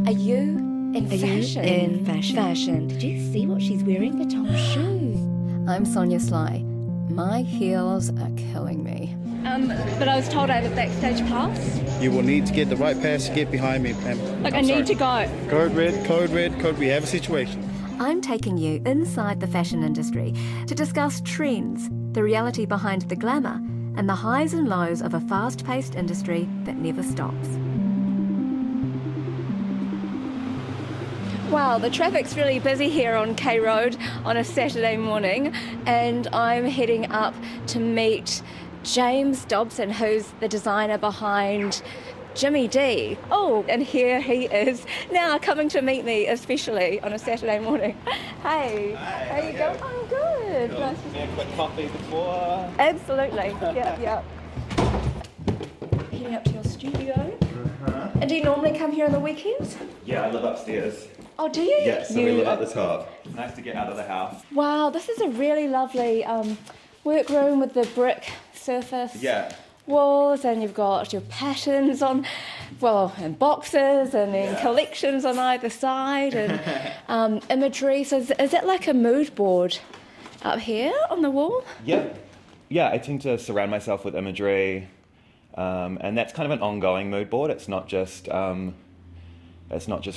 Are you in fashion? Did you see what she's wearing? The top shoes. I'm Sonia Sly. My heels are killing me. But I was told I have a backstage pass. You will need to get the right pass to get behind me, ma'am. Like, I need to go. Code red. We have a situation. I'm taking you inside the fashion industry to discuss trends, the reality behind the glamour, and the highs and lows of a fast-paced industry that never stops. Wow, the traffic's really busy here on K Road on a Saturday morning, and I'm heading up to meet James Dobson, who's the designer behind Jimmy D. Oh, and here he is now coming to meet me, especially on a Saturday morning. Hey, how you going? I'm good. Cool. Nice to a quick coffee before. Absolutely. Yeah. Heading up to your studio. And do you normally come here on the weekends? Yeah, I live upstairs. Oh, do you? Yeah, so we live at the top. Nice to get out of the house. Wow, this is a really lovely workroom with the brick surface. Yeah. Walls, and you've got your patterns on, and boxes, and then collections on either side, and imagery. So is it like a mood board up here on the wall? Yeah, I tend to surround myself with imagery, and that's kind of an ongoing mood board. It's not just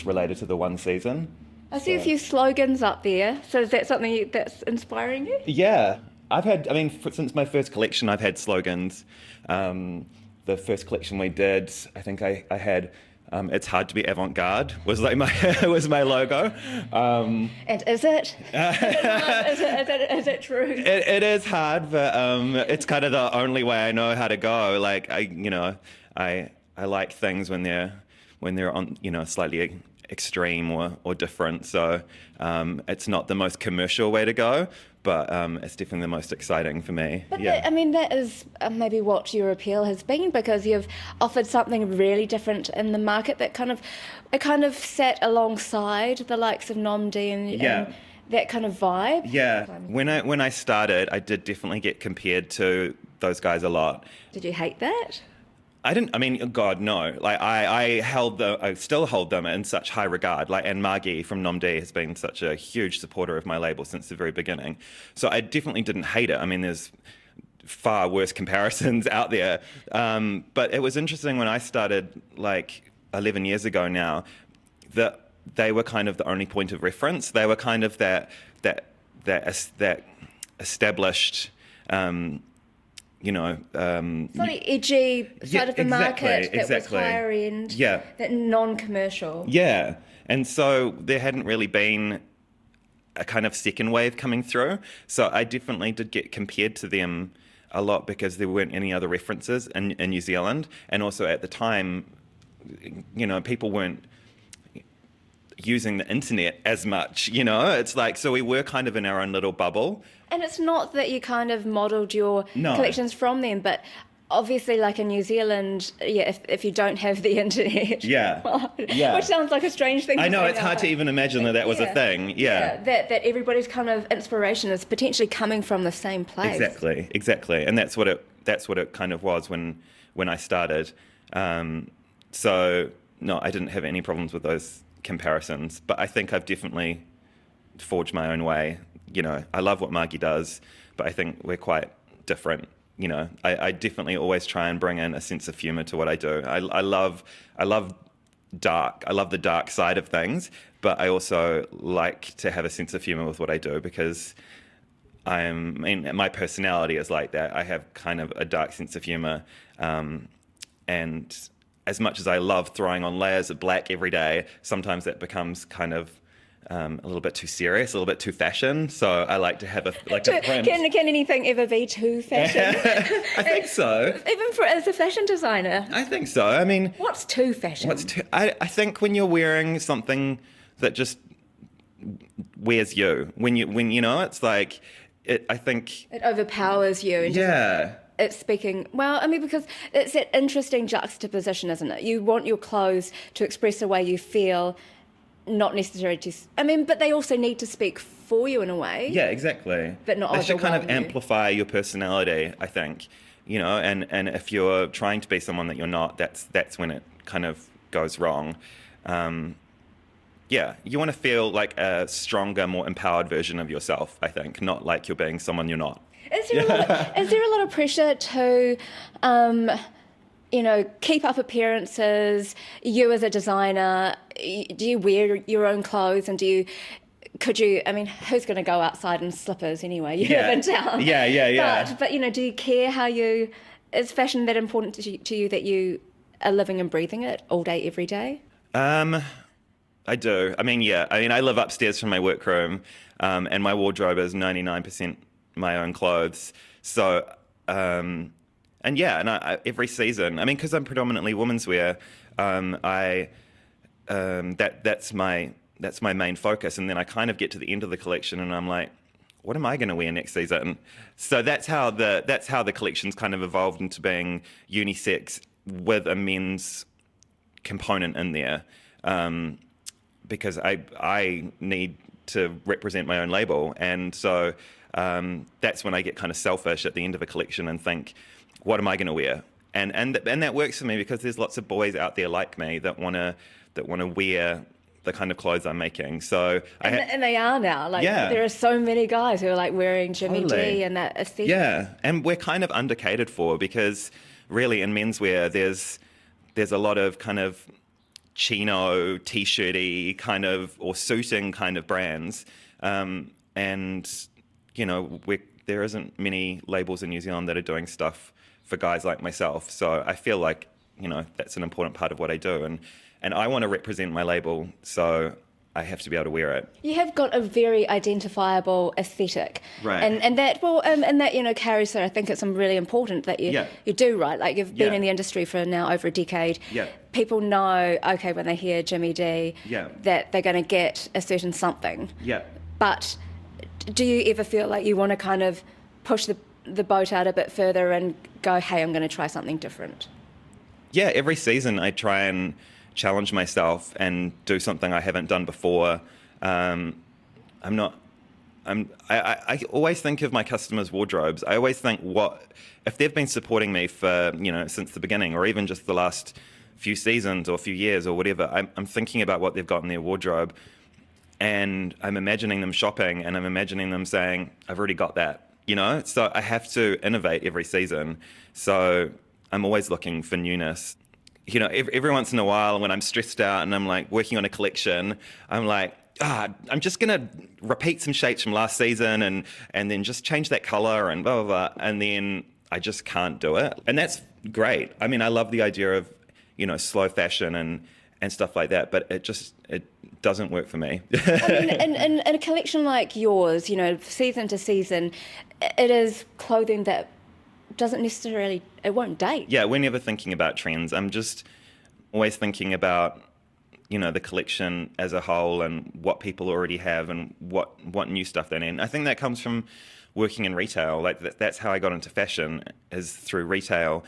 related to the one season. I see a few slogans up there. So is that something that's inspiring you? Yeah. Since my first collection, I've had slogans. The first collection we did, I think I had, "It's hard to be avant-garde" was like was my logo. And is it? Is it true? It is hard, but it's kind of the only way I know how to go. Like I like things when they're on slightly extreme or different. So it's not the most commercial way to go, but it's definitely the most exciting for me. But that is maybe what your appeal has been, because you've offered something really different in the market that kind of sat alongside the likes of Nom D and that kind of vibe. Yeah, when I started, I did definitely get compared to those guys a lot. Did you hate that? I didn't. I mean, God, no. Like I still hold them in such high regard. Like, and Margie from Nom D has been such a huge supporter of my label since the very beginning. So I definitely didn't hate it. I mean, there's far worse comparisons out there. But it was interesting when I started, like 11 years ago now, that they were kind of the only point of reference. They were kind of that established. Slightly edgy side of the market that was higher end, that non-commercial. Yeah, and so there hadn't really been a kind of second wave coming through. So I definitely did get compared to them a lot because there weren't any other references in New Zealand. And also at the time, people weren't using the internet as much, It's like, so we were kind of in our own little bubble. And it's not that you kind of modelled your collections from them, but obviously, like in New Zealand, if you don't have the internet, which sounds like a strange thing to say. I know, it's hard to even imagine that was a thing. That everybody's kind of inspiration is potentially coming from the same place. Exactly, and that's what it kind of was when I started. So no, I didn't have any problems with those comparisons, but I think I've definitely forged my own way. I love what Margie does, but I think we're quite different. I definitely always try and bring in a sense of humour to what I do. I love dark. I love the dark side of things, but I also like to have a sense of humour with what I do because my personality is like that. I have kind of a dark sense of humour, and as much as I love throwing on layers of black every day, sometimes that becomes kind of a little bit too serious, a little bit too fashion. So I like to have a print. Can anything ever be too fashion? I think so. Even as a fashion designer. I think so. I mean, what's too fashion? I think when you're wearing something that just wears you, when it's like I think it overpowers you. And it's speaking, because it's that interesting juxtaposition, isn't it? You want your clothes to express the way you feel, not necessarily but they also need to speak for you in a way. Yeah, exactly. But not they should kind of you. amplify your personality, I think. And if you're trying to be someone that you're not, that's when it kind of goes wrong. Yeah, you want to feel like a stronger, more empowered version of yourself, I think, not like you're being someone you're not. Is there a lot of pressure to, keep up appearances? You as a designer, do you wear your own clothes, and who's going to go outside in slippers anyway? You live in town. Yeah. But do you care is fashion that important to you that you are living and breathing it all day, every day? I do. I live upstairs from my workroom, and my wardrobe is 99% my own clothes. So, every season, because I'm predominantly women's wear, that's my main focus. And then I kind of get to the end of the collection, and I'm like, what am I going to wear next season? So that's how the collection's kind of evolved into being unisex with a men's component in there. Because I need to represent my own label. And so that's when I get kind of selfish at the end of a collection and think, what am I going to wear? And that works for me because there's lots of boys out there like me that want to wear the kind of clothes I'm making. So and they are now. There are so many guys who are like wearing Jimmy D and that aesthetic. Yeah, and we're kind of undercatered for, because really in menswear there's a lot of kind of chino, t-shirty kind of, or suiting kind of brands, and there isn't many labels in New Zealand that are doing stuff for guys like myself. So I feel like that's an important part of what I do, and I want to represent my label, so I have to be able to wear it. You have got a very identifiable aesthetic, right? And that carries through. I think it's really important that you do, right? Like, you've been in the industry for now over a decade. Yeah. People know, okay, when they hear Jimmy D, that they're going to get a certain something. Yeah. But do you ever feel like you want to kind of push the boat out a bit further and go, hey, I'm going to try something different? Yeah, every season I try and challenge myself and do something I haven't done before. I always think of my customers' wardrobes. I always think, if they've been supporting me for, since the beginning, or even just the last few seasons or few years or whatever, I'm thinking about what they've got in their wardrobe, and I'm imagining them shopping, and I'm imagining them saying, I've already got that, So I have to innovate every season. So I'm always looking for newness. Every once in a while when I'm stressed out and I'm like working on a collection, I'm like, I'm just going to repeat some shapes from last season and then just change that color and blah, blah, blah. And then I just can't do it. And that's great. I love the idea of, slow fashion and stuff like that, but it doesn't work for me. In a collection like yours, season to season, it is clothing that doesn't necessarily, it won't date. Yeah, we're never thinking about trends. I'm just always thinking about, the collection as a whole and what people already have and what new stuff they need. And I think that comes from working in retail. Like that's how I got into fashion, is through retail.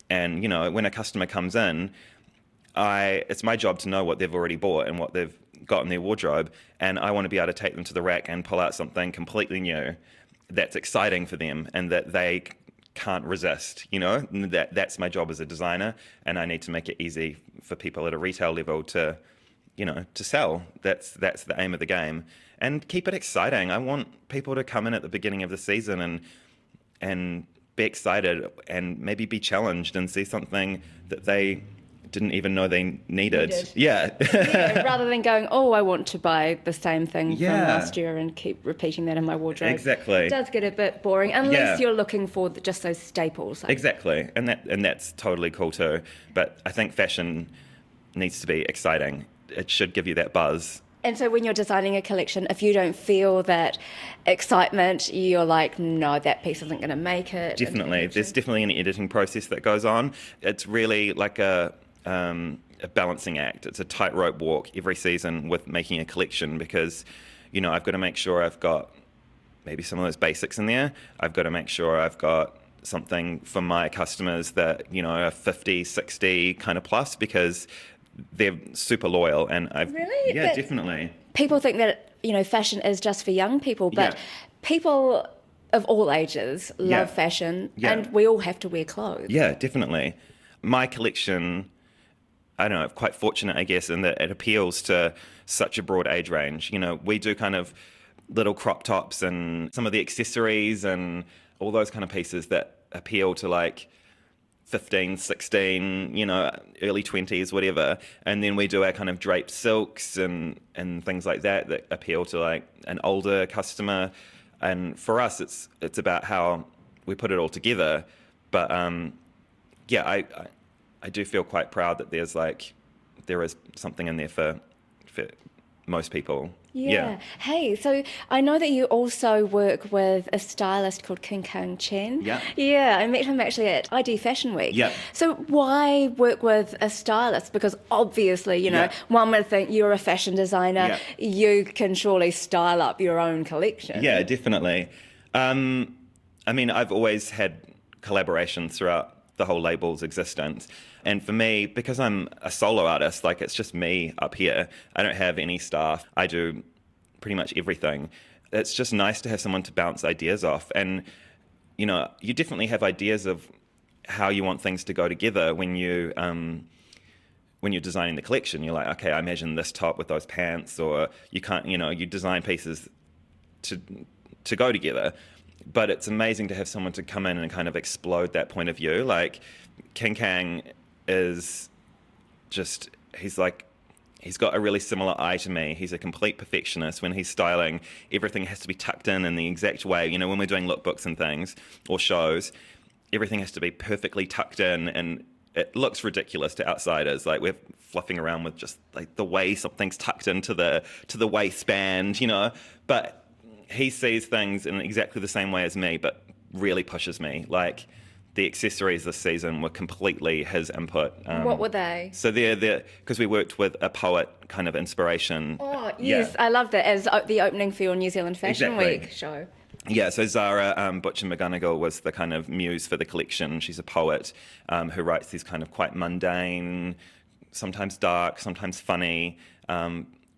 And, when a customer comes in, it's my job to know what they've already bought and what they've got in their wardrobe. And I want to be able to take them to the rack and pull out something completely new that's exciting for them and that they can't resist, that's my job as a designer, and I need to make it easy for people at a retail level to sell. That's the aim of the game, and keep it exciting. I want people to come in at the beginning of the season and be excited and maybe be challenged and see something that they didn't even know they needed. Yeah. Rather than going, I want to buy the same thing from last year and keep repeating that in my wardrobe. Exactly. It does get a bit boring, unless you're looking for just those staples. Exactly, and that's totally cool too. But I think fashion needs to be exciting. It should give you that buzz. And so when you're designing a collection, if you don't feel that excitement, you're like, no, that piece isn't going to make it. Definitely. There's definitely an editing process that goes on. It's really like a balancing act. It's a tightrope walk every season with making a collection, because, I've got to make sure I've got maybe some of those basics in there. I've got to make sure I've got something for my customers that, are 50, 60 kind of plus, because they're super loyal. And Really? Yeah, definitely. People think that, fashion is just for young people, but people of all ages love fashion, and we all have to wear clothes. Yeah, definitely. My collection, I don't know, quite fortunate, I guess, in that it appeals to such a broad age range. We do kind of little crop tops and some of the accessories and all those kind of pieces that appeal to like 15, 16, early 20s, whatever. And then we do our kind of draped silks and things like that appeal to like an older customer. And for us, it's about how we put it all together. But I do feel quite proud that there is something in there for most people. Yeah. Hey, so I know that you also work with a stylist called King Kang Chen. Yeah. Yeah, I met him actually at ID Fashion Week. Yeah. So why work with a stylist? Because obviously, one would think you're a fashion designer, you can surely style up your own collection. Yeah, definitely. I've always had collaborations throughout the whole label's existence. And for me, because I'm a solo artist, like it's just me up here. I don't have any staff. I do pretty much everything. It's just nice to have someone to bounce ideas off. And, you definitely have ideas of how you want things to go together when you're designing the collection. You're like, okay, I imagine this top with those pants, or you can't, you design pieces to go together. But it's amazing to have someone to come in and kind of explode that point of view. Like King Kang is just, he's got a really similar eye to me. He's a complete perfectionist. When he's styling, everything has to be tucked in the exact way. When we're doing lookbooks and things or shows, everything has to be perfectly tucked in, and it looks ridiculous to outsiders. Like we're fluffing around with just like the way something's tucked into the waistband, But he sees things in exactly the same way as me, but really pushes me. Like the accessories this season were completely his input. What were they? So they're because we worked with a poet kind of inspiration. Oh, yes, I love that as the opening for your New Zealand Fashion Week show. Yeah, so Zara Butcher McGonigal was the kind of muse for the collection. She's a poet who writes these kind of quite mundane, sometimes dark, sometimes funny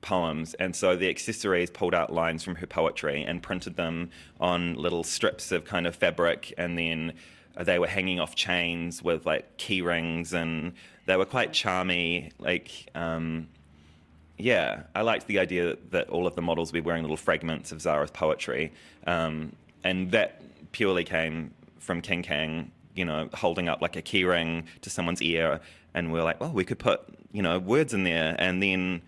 poems. And so the accessories pulled out lines from her poetry and printed them on little strips of kind of fabric, and then they were hanging off chains with like key rings, and they were quite charmy. I liked the idea that all of the models would be wearing little fragments of Zara's poetry, and that purely came from King Kang, holding up like a key ring to someone's ear, and we're like, we could put words in there, and then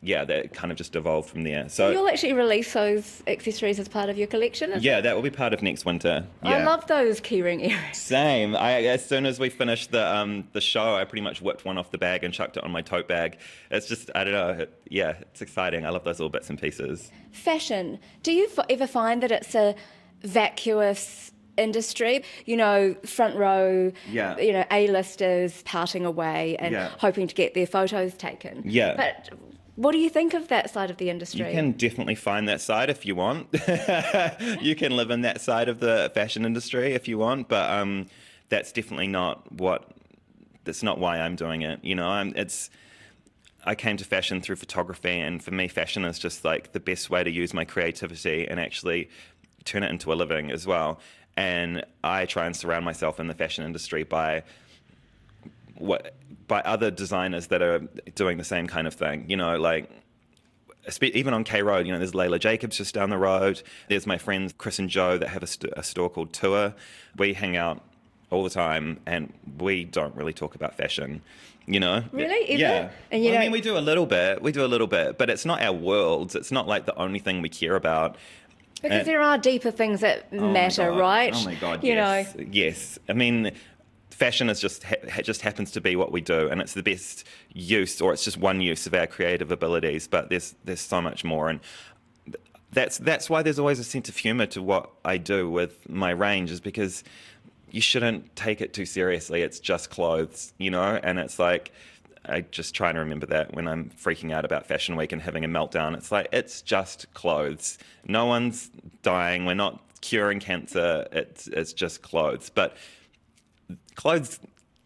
that kind of just evolved from there. So you'll actually release those accessories as part of your collection? That will be part of next winter. Yeah. I love those keyring earrings. Same. As soon as we finished the show, I pretty much whipped one off the bag and chucked it on my tote bag. It's just, I don't know. It's exciting. I love those little bits and pieces. Fashion. Do you ever find that it's a vacuous industry, front row, A-listers parting away and hoping to get their photos taken? Yeah. But what do you think of that side of the industry? You can definitely find that side if you want. You can live in that side of the fashion industry if you want, but that's definitely that's not why I'm doing it. I came to fashion through photography, and for me, fashion is just like the best way to use my creativity and actually turn it into a living as well. And I try and surround myself in the fashion industry by other designers that are doing the same kind of thing, even on K Road, there's Layla Jacobs just down the road. There's my friends Chris and Joe that have a store called Tour. We hang out all the time, and we don't really talk about fashion, Really? Either? Yeah. And we do a little bit, but it's not our worlds. It's not like the only thing we care about. Because there are deeper things that matter, right? Oh my God, yes. Yes. Fashion is just happens to be what we do, and it's the best use, or it's just one use of our creative abilities. But there's so much more, and that's why there's always a sense of humour to what I do with my range, is because you shouldn't take it too seriously. It's just clothes, and it's like, I just try to remember that when I'm freaking out about Fashion Week and having a meltdown. It's like, it's just clothes. No one's dying. We're not curing cancer. It's just clothes. But clothes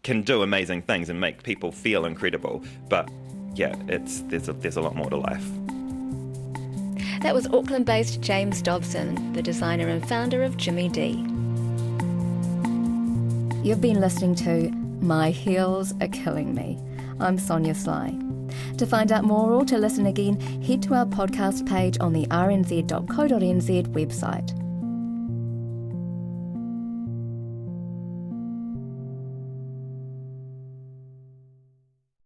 can do amazing things and make people feel incredible. But there's a lot more to life. That was Auckland-based James Dobson, the designer and founder of Jimmy D. You've been listening to My Heels Are Killing Me. I'm Sonia Sly. To find out more or to listen again, head to our podcast page on the rnz.co.nz website.